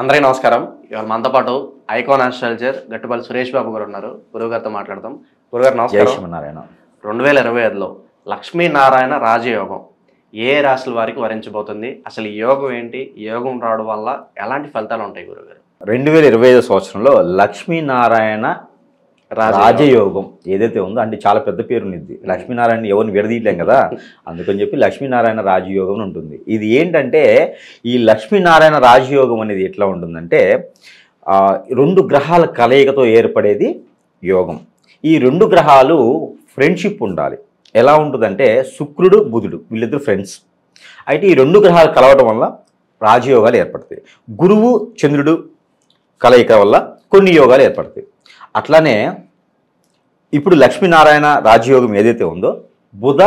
అందరికీ నమస్కారం. ఇవాళ మనతో పాటు ఐకాన్ ఆస్ట్రాలజర్ గట్టుపల్లి సురేష్ బాబు గారు ఉన్నారు. గురువుగారితో మాట్లాడదాం. గురుగారు నమస్కారం. 2025లో లక్ష్మీనారాయణ రాజయోగం ఏ రాశుల వారికి వరించబోతుంది? అసలు ఈ యోగం ఏంటి? ఈ యోగం రావడం వల్ల ఎలాంటి ఫలితాలు ఉంటాయి గురుగారు? 2025 సంవత్సరంలో లక్ష్మీనారాయణ రాజయోగం ఏదైతే ఉందో అంటే చాలా పెద్ద పేరు ఉంది. లక్ష్మీనారాయణ ఎవరిని విడదీయలేం కదా, అందుకని చెప్పి లక్ష్మీనారాయణ రాజయోగం ఉంటుంది. ఇది ఏంటంటే ఈ లక్ష్మీనారాయణ రాజయోగం అనేది ఎట్లా ఉంటుందంటే రెండు గ్రహాల కలయికతో ఏర్పడేది యోగం. ఈ రెండు గ్రహాలు ఫ్రెండ్షిప్ ఉండాలి. ఎలా ఉంటుందంటే శుక్రుడు బుధుడు వీళ్ళిద్దరు ఫ్రెండ్స్. అయితే ఈ రెండు గ్రహాలు కలవడం వల్ల రాజయోగాలు ఏర్పడతాయి. గురువు చంద్రుడు కలయిక వల్ల కొన్ని యోగాలు ఏర్పడతాయి. అట్లానే ఇప్పుడు లక్ష్మీనారాయణ రాజయోగం ఏదైతే ఉందో బుధ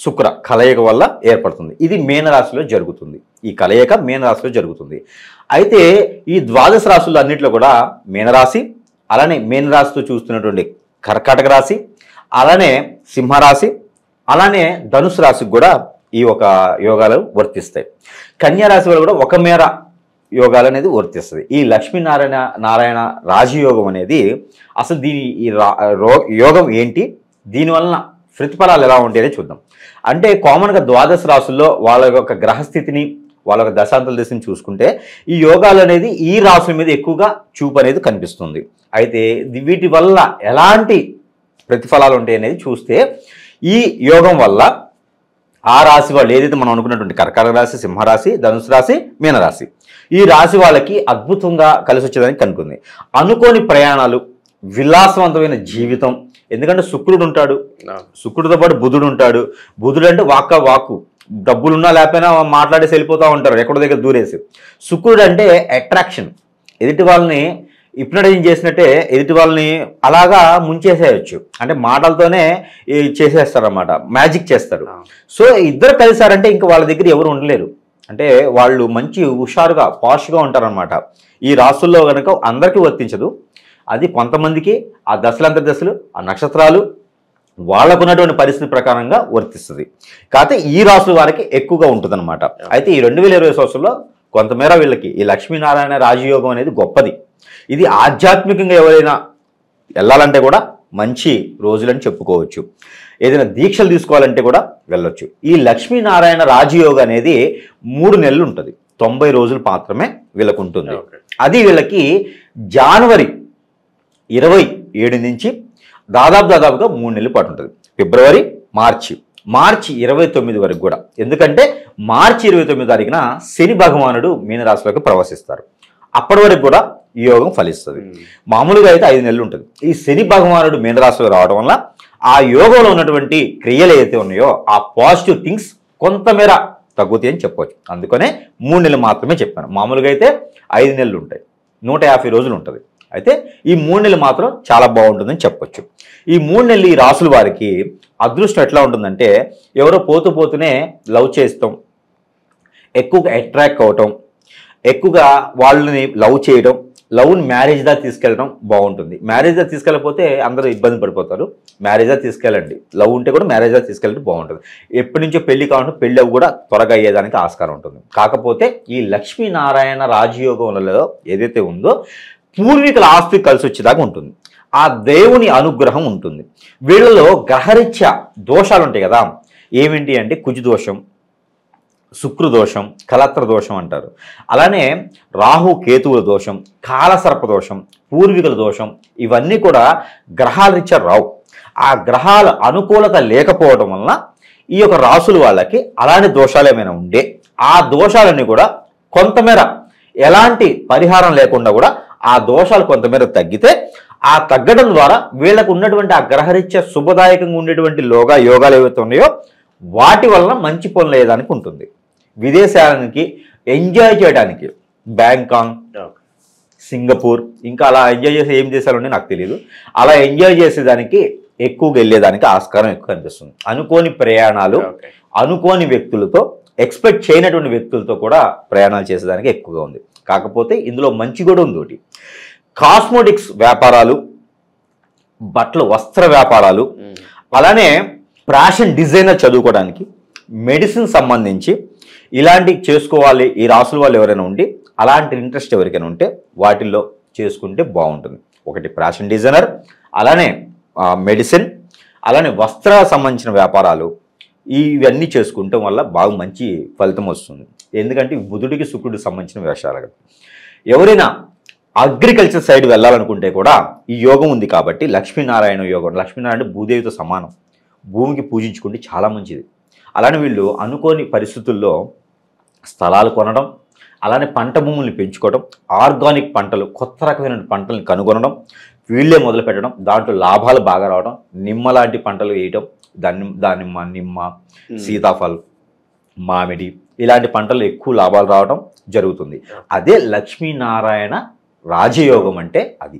శుక్ర కలయిక వల్ల ఏర్పడుతుంది. ఇది మీనరాశిలో జరుగుతుంది. ఈ కలయిక మీనరాశిలో జరుగుతుంది. అయితే ఈ ద్వాదశ రాశుల్లో అన్నింటిలో కూడా మీనరాశి, అలానే మీనరాశితో చూస్తున్నటువంటి కర్కాటక రాశి, అలానే సింహరాశి, అలానే ధనుసు రాశికి కూడా ఈ ఒక యోగాలు వర్తిస్తాయి. కన్యారాశి వాళ్ళు కూడా ఒక మేర యోగాలు అనేది వర్తిస్తుంది. ఈ లక్ష్మీనారాయణ రాజయోగం అనేది అసలు దీని యోగం ఏంటి, దీనివలన ప్రతిఫలాలు ఎలా ఉంటాయని చూద్దాం. అంటే కామన్గా ద్వాదశ రాశుల్లో వాళ్ళ యొక్క గ్రహస్థితిని వాళ్ళ యొక్క దశాంతల దశని చూసుకుంటే ఈ యోగాలు అనేది ఈ రాశుల మీద ఎక్కువగా చూపు అనేది కనిపిస్తుంది. అయితే వీటి వల్ల ఎలాంటి ప్రతిఫలాలు ఉంటాయి అనేది చూస్తే ఈ యోగం వల్ల ఆ రాశి వాళ్ళు ఏదైతే మనం అనుకున్నటువంటి కర్కాటక రాశి, సింహరాశి, ధనుసు రాశి, మీనరాశి ఈ రాశి వాళ్ళకి అద్భుతంగా కలిసి వచ్చేదానికి కనుకుంది. అనుకోని ప్రయాణాలు, విలాసవంతమైన జీవితం. ఎందుకంటే శుక్రుడు ఉంటాడు, శుక్రుడితో పాటు బుధుడు ఉంటాడు. బుధుడు అంటే వాక్కు, డబ్బులున్నా లేకపోయినా మాట్లాడేసి వెళ్ళిపోతూ ఉంటారు ఎక్కడో దగ్గర దూరేసి. శుక్రుడు అంటే అట్రాక్షన్, ఎదుటి వాళ్ళని హిప్నటైజ్ చేసినట్టే ఎదుటి వాళ్ళని అలాగా ముంచేసేయచ్చు. అంటే మాటలతోనే చేసేస్తారన్నమాట, మ్యాజిక్ చేస్తారు. సో ఇద్దరు కలిసారంటే ఇంకా వాళ్ళ దగ్గర ఎవరు ఉండలేరు. అంటే వాళ్ళు మంచి హుషారుగా పాష్గా ఉంటారనమాట. ఈ రాశుల్లో కనుక అందరికీ వర్తించదు. అది కొంతమందికి ఆ దశలు, ఆ నక్షత్రాలు వాళ్ళకున్నటువంటి పరిస్థితి ప్రకారంగా వర్తిస్తుంది. కాకపోతే ఈ రాశుల వారికి ఎక్కువగా ఉంటుందన్నమాట. అయితే ఈ 2020 సంవత్సరంలో కొంతమేర వీళ్ళకి ఈ లక్ష్మీనారాయణ రాజయోగం అనేది గొప్పది. ఇది ఆధ్యాత్మికంగా ఎవరైనా వెళ్ళాలంటే కూడా మంచి రోజులని చెప్పుకోవచ్చు. ఏదైనా దీక్షలు తీసుకోవాలంటే కూడా వెళ్ళొచ్చు. ఈ లక్ష్మీనారాయణ రాజయోగం అనేది 3 నెలలు ఉంటుంది. 90 రోజులు మాత్రమే వీళ్ళకు ఉంటుంది. అది వీళ్ళకి జనవరి 27 నుంచి దాదాపుగా 3 నెలల పాటు ఉంటుంది. ఫిబ్రవరి, మార్చి 29 వరకు కూడా. ఎందుకంటే మార్చి 29 తారీఖున శని భగవానుడు మీనరాశిలోకి ప్రవేశిస్తారు. అప్పటి వరకు కూడా ఈ యోగం ఫలిస్తుంది. మామూలుగా అయితే 5 నెలలు ఉంటుంది. ఈ శని భగవానుడు మీనరాశిలో రావడం వల్ల ఆ యోగంలో ఉన్నటువంటి క్రియలు ఏదైతే ఉన్నాయో ఆ పాజిటివ్ థింగ్స్ కొంతమేర తగ్గుతాయి అని చెప్పవచ్చు. అందుకనే 3 నెలలు మాత్రమే చెప్పాను. మామూలుగా అయితే 5 నెలలు ఉంటాయి, 150 రోజులు ఉంటుంది. అయితే ఈ 3 నెలలు మాత్రం చాలా బాగుంటుందని చెప్పొచ్చు. ఈ 3 నెలలు ఈ రాసుల వారికి అదృష్టం ఎట్లా ఉంటుందంటే ఎవరో పోతూనే లవ్ చేస్తాం, ఎక్కువగా అట్రాక్ట్ అవటం, ఎక్కువగా వాళ్ళని లవ్ చేయడం, లవ్ని మ్యారేజ్ దాకా తీసుకెళ్ళడం బాగుంటుంది. మ్యారేజ్ దాకా తీసుకెళ్ళకపోతే అందరూ ఇబ్బంది పడిపోతారు. మ్యారేజ్ దాకా తీసుకెళ్ళండి. లవ్ ఉంటే కూడా మ్యారేజ్ దాకా తీసుకెళ్ళడం బాగుంటుంది. ఎప్పటి నుంచో పెళ్లి కావాలంటే పెళ్ళి కూడా త్వరగా అయ్యేదానికి ఆస్కారం ఉంటుంది. కాకపోతే ఈ లక్ష్మీనారాయణ రాజయోగంలో ఏదైతే ఉందో పూర్వీకుల ఆస్తి కలిసి వచ్చేదాకా ఉంటుంది. ఆ దేవుని అనుగ్రహం ఉంటుంది. వీళ్ళలో గ్రహరీత్యా దోషాలు ఉంటాయి కదా. ఏమిటి అంటే కుజు దోషం, శుక్రదోషం, కలత్ర దోషం అంటారు. అలానే రాహు కేతువుల దోషం, కాలసర్ప దోషం, పూర్వీకుల దోషం, ఇవన్నీ కూడా గ్రహాల రీత్యా రావు. ఆ గ్రహాల అనుకూలత లేకపోవడం వలన ఈ యొక్క రాసుల వాళ్ళకి అలాంటి దోషాలు ఏమైనా ఉండే ఆ దోషాలన్నీ కూడా కొంతమేర ఎలాంటి పరిహారం లేకుండా కూడా ఆ దోషాలు కొంతమేర తగ్గితే ఆ తగ్గడం ద్వారా వీళ్ళకు ఉన్నటువంటి ఆ గ్రహరీత్యా శుభదాయకంగా ఉండేటువంటి యోగాలు ఏవైతే ఉన్నాయో వాటి వలన మంచి పనులు అయ్యేదానికి ఉంటుంది. విదేశానికి ఎంజాయ్ చేయడానికి బ్యాంకాక్, సింగపూర్, ఇంకా అలా ఎంజాయ్ చేసే ఏం దేశాలు ఉన్నాయో నాకు తెలియదు. అలా ఎంజాయ్ చేసేదానికి ఎక్కువగా వెళ్ళేదానికి ఆస్కారం ఎక్కువ కనిపిస్తుంది. అనుకోని ప్రయాణాలు, అనుకోని వ్యక్తులతో, ఎక్స్పెక్ట్ చేయనటువంటి వ్యక్తులతో కూడా ప్రయాణాలు చేసేదానికి ఎక్కువగా ఉంది. కాకపోతే ఇందులో మంచి కూడా ఉంది ఒకటి. కాస్మోటిక్స్ వ్యాపారాలు, వస్త్ర వ్యాపారాలు, అలానే ఫ్యాషన్ డిజైనర్ చదువుకోవడానికి, మెడిసిన్ సంబంధించి ఇలాంటి చేసుకోవాలి ఈ రాసుల వాళ్ళు ఎవరైనా ఉండి అలాంటి ఇంట్రెస్ట్ ఎవరికైనా ఉంటే వాటిల్లో చేసుకుంటే బాగుంటుంది. ఒకటి ఫ్యాషన్ డిజైనర్, అలానే మెడిసిన్, అలానే వస్త్ర సంబంధించిన వ్యాపారాలు, ఇవన్నీ చేసుకుంటాం వల్ల బాగా మంచి ఫలితం వస్తుంది. ఎందుకంటే బుధుడికి శుక్రుడికి సంబంధించిన విషయాలు. ఎవరైనా అగ్రికల్చర్ సైడ్ వెళ్ళాలనుకుంటే కూడా ఈ యోగం ఉంది కాబట్టి లక్ష్మీనారాయణ యోగం, లక్ష్మీనారాయణ భూదేవితో సమానం, భూమికి పూజించుకుంటే చాలా మంచిది. అలానే వీళ్ళు అనుకోని పరిస్థితుల్లో స్థలాలు కొనడం, అలానే పంట భూముల్ని పెంచుకోవడం, ఆర్గానిక్ పంటలు, కొత్త రకమైన పంటలను కనుగొనడం, వీళ్ళే మొదలు పెట్టడం, దాంట్లో లాభాలు బాగా రావడం, నిమ్మ లాంటి పంటలు వేయటం, దానిమ్మ, నిమ్మ, సీతాఫలం, మామిడి ఇలాంటి పంటలు ఎక్కువ లాభాలు రావడం జరుగుతుంది. అదే లక్ష్మీనారాయణ రాజయోగం అంటే అది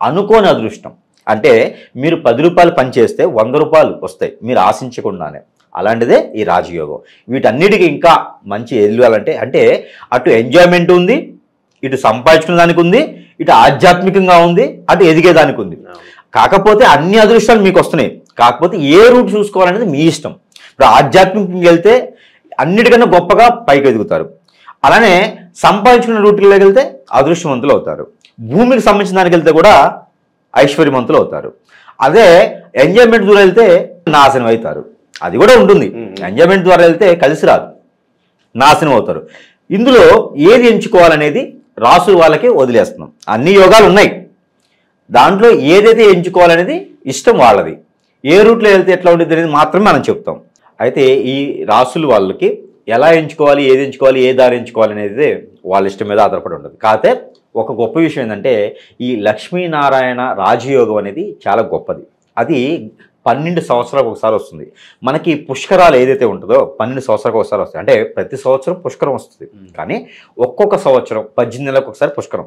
అనుకోని అదృష్టం. అంటే మీరు 10 రూపాయలు పని చేస్తే 100 రూపాయలు వస్తాయి మీరు ఆశించకుండానే. అలాంటిదే ఈ రాజయోగం. వీటన్నిటికీ ఇంకా మంచి వెళ్ళాలంటే అంటే అటు ఎంజాయ్మెంట్ ఉంది, ఇటు సంపాదించుకునే దానికి ఉంది, ఇటు ఆధ్యాత్మికంగా ఉంది, అటు ఎదిగేదానికి ఉంది. కాకపోతే అన్ని అదృష్టాలు మీకు వస్తున్నాయి. కాకపోతే ఏ రూట్ చూసుకోవాలనేది మీ ఇష్టం. ఇప్పుడు ఆధ్యాత్మికంగా వెళ్తే అన్నిటికన్నా గొప్పగా పైకి ఎదుగుతారు. అలానే సంపాదించుకున్న రూట్లోకి వెళ్తే అదృష్టవంతులు అవుతారు. భూమికి సంబంధించిన దానికి వెళ్తే కూడా ఐశ్వర్యవంతులు అవుతారు. అదే ఎంజాయ్మెంట్ ద్వారా వెళ్తే నాశనం అవుతారు. అది కూడా ఉంటుంది. ఎంజాయ్మెంట్ ద్వారా వెళ్తే కలిసి రాదు, నాశనం అవుతారు. ఇందులో ఏది ఎంచుకోవాలనేది రాసుల వాళ్ళకి వదిలేస్తున్నాం. అన్ని యోగాలు ఉన్నాయి, దాంట్లో ఏదైతే ఎంచుకోవాలనేది ఇష్టం వాళ్ళది. ఏ రూట్లో వెళ్తే ఎట్లా ఉండేది అనేది మాత్రమే మనం చెప్తాం. అయితే ఈ రాసుల వాళ్ళకి ఎలా ఎంచుకోవాలి, ఏది ఎంచుకోవాలి, ఏ దారి ఎంచుకోవాలి అనేది వాళ్ళ ఇష్టం మీద ఆధారపడి ఉంటుంది. కాకపోతే ఒక గొప్ప విషయం ఏంటంటే ఈ లక్ష్మీనారాయణ రాజయోగం అనేది చాలా గొప్పది. అది 12 సంవత్సరాలకు ఒకసారి వస్తుంది. మనకి పుష్కరాలు ఏదైతే ఉంటుందో 12 సంవత్సరాలకు ఒకసారి వస్తాయి. అంటే ప్రతి సంవత్సరం పుష్కరం వస్తుంది, కానీ ఒక్కొక్క సంవత్సరం 18 నెలలకు ఒకసారి పుష్కరం,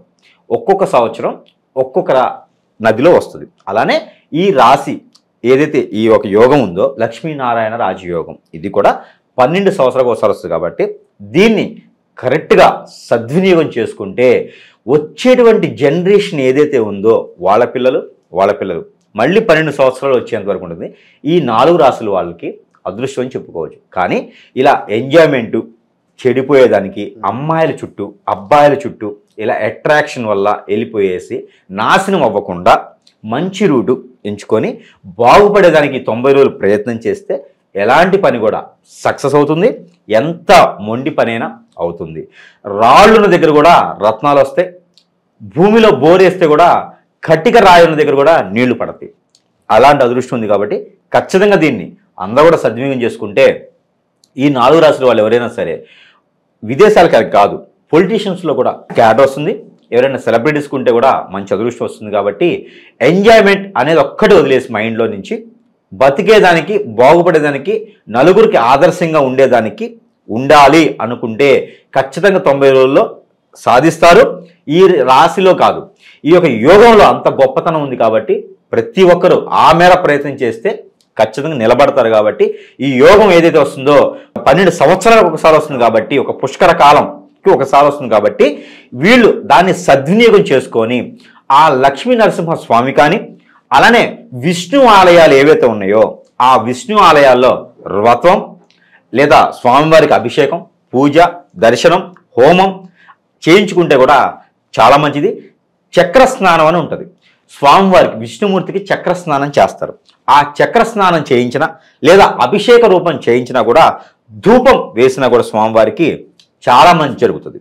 ఒక్కొక్క సంవత్సరం ఒక్కొక్క నదిలో వస్తుంది. అలానే ఈ రాశి ఏదైతే ఈ ఒక యోగం ఉందో లక్ష్మీనారాయణ రాజయోగం, ఇది కూడా 12 సంవత్సరాలకు ఒకసారి వస్తుంది. కాబట్టి దీన్ని కరెక్ట్గా సద్వినియోగం చేసుకుంటే వచ్చేటువంటి జనరేషన్ ఏదైతే ఉందో వాళ్ళ పిల్లలు మళ్ళీ 12 సంవత్సరాలు వచ్చేంత వరకు ఉంటుంది. ఈ 4 రాసుల వాళ్ళకి అదృష్టం అని చెప్పుకోవచ్చు. కానీ ఇలా ఎంజాయ్మెంటు చెడిపోయేదానికి అమ్మాయిల చుట్టూ అబ్బాయిల చుట్టూ ఇలా అట్రాక్షన్ వల్ల వెళ్ళిపోయేసి నాశనం అవ్వకుండా మంచి రూటు ఎంచుకొని బాగుపడేదానికి 90 రోజులు ప్రయత్నం చేస్తే ఎలాంటి పని కూడా సక్సెస్ అవుతుంది. ఎంత మొండి పనైనా అవుతుంది. రాళ్ళున్న దగ్గర కూడా రత్నాలు వస్తాయి, భూమిలో బోరేస్తే కూడా కట్టిక రాయున్న దగ్గర కూడా నీళ్లు పడతాయి. అలాంటి అదృష్టం ఉంది. కాబట్టి ఖచ్చితంగా దీన్ని అందరూ కూడా సద్వినియోగం చేసుకుంటే ఈ 4 రాసుల వాళ్ళు ఎవరైనా సరే విదేశాలకు కాదు పొలిటీషియన్స్లో కూడా క్యాట్ వస్తుంది. ఎవరైనా సెలబ్రిటీస్కి ఉంటే కూడా మంచి అదృష్టం వస్తుంది. కాబట్టి ఎంజాయ్మెంట్ అనేది ఒక్కటి వదిలేసి మైండ్లో నుంచి బతికేదానికి, బాగుపడేదానికి, నలుగురికి ఆదర్శంగా ఉండేదానికి ఉండాలి అనుకుంటే ఖచ్చితంగా 90 రోజుల్లో సాధిస్తారు. ఈ రాశిలో కాదు, ఈ యొక్క యోగంలో అంత గొప్పతనం ఉంది. కాబట్టి ప్రతి ఒక్కరూ ఆ మేర ప్రయత్నం చేస్తే ఖచ్చితంగా నిలబడతారు. కాబట్టి ఈ యోగం ఏదైతే వస్తుందో 12 సంవత్సరాలకు ఒకసారి వస్తుంది. కాబట్టి ఒక పుష్కర కాలంకి ఒకసారి వస్తుంది. కాబట్టి వీళ్ళు దాన్ని సద్వినియోగం చేసుకొని ఆ లక్ష్మీ నరసింహ స్వామి కానీ అలానే విష్ణు ఆలయాలు ఏవైతే ఉన్నాయో ఆ విష్ణు ఆలయాల్లో వ్రతం లేదా స్వామివారికి అభిషేకం, పూజ, దర్శనం, హోమం చేయించుకుంటే కూడా చాలా మంచిది. చక్ర స్నానం అని ఉంటుంది. స్వామివారికి విష్ణుమూర్తికి చక్ర స్నానం చేస్తారు. ఆ చక్ర స్నానం చేయించిన లేదా అభిషేక రూపం చేయించినా కూడా ధూపం వేసినా కూడా స్వామివారికి చాలా మంచి జరుగుతుంది.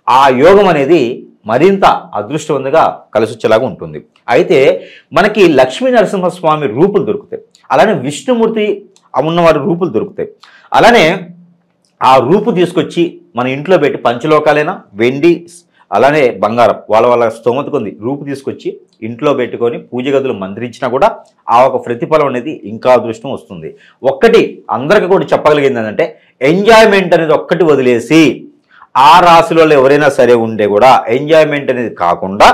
ఆ యోగం అనేది మరింత అదృష్టవంతంగా కలిసి వచ్చేలాగా ఉంటుంది. అయితే మనకి లక్ష్మీ నరసింహస్వామి రూపులు దొరుకుతాయి, అలానే విష్ణుమూర్తి ఉన్నవారి రూపులు దొరుకుతాయి. అలానే ఆ రూపు తీసుకొచ్చి మన ఇంట్లో పెట్టి పంచలోకాలైనా వెండి అలానే బంగారం వాళ్ళ స్తోమతకు ఉంది రూపు తీసుకొచ్చి ఇంట్లో పెట్టుకొని పూజ గదులు మంత్రించినా కూడా ఆ ఒక ప్రతిఫలం అనేది ఇంకా అదృష్టం వస్తుంది. ఒక్కటి అందరికీ కూడా చెప్పగలిగింది ఏంటంటే ఎంజాయ్మెంట్ అనేది ఒక్కటి వదిలేసి ఆ రాశిలో ఎవరైనా సరే ఉండే కూడా ఎంజాయ్మెంట్ అనేది కాకుండా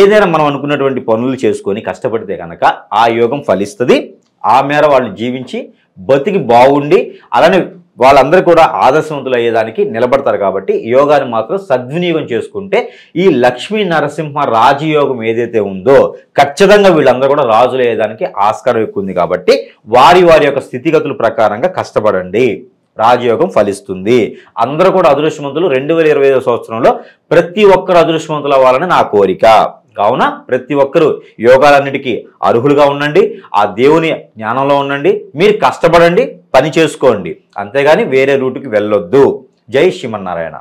ఏదైనా మనం అనుకున్నటువంటి పనులు చేసుకొని కష్టపడితే కనుక ఆ యోగం ఫలిస్తుంది. ఆ మేర వాళ్ళు జీవించి బతికి బాగుండి అలానే వాళ్ళందరూ కూడా ఆదర్శవంతులు అయ్యేదానికి నిలబడతారు. కాబట్టి యోగాన్ని మాత్రం సద్వినియోగం చేసుకుంటే ఈ లక్ష్మీ నరసింహ రాజయోగం ఏదైతే ఉందో ఖచ్చితంగా వీళ్ళందరూ కూడా రాజులు అయ్యేదానికి ఆస్కారం ఎక్కువ ఉంది. కాబట్టి వారి యొక్క స్థితిగతుల ప్రకారంగా కష్టపడండి. రాజయోగం ఫలిస్తుంది. అందరూ కూడా అదృష్టవంతులు 2025 సంవత్సరంలో ప్రతి ఒక్కరు అదృష్టవంతులు అవ్వాలని నా కోరిక. కావున ప్రతి ఒక్కరూ యోగాలన్నిటికీ అర్హులుగా ఉండండి, ఆ దేవుని జ్ఞానంలో ఉండండి, మీరు కష్టపడండి, పని చేసుకోండి, అంతేగాని వేరే రూటుకి వెళ్ళొద్దు. జై శ్రీమన్నారాయణ.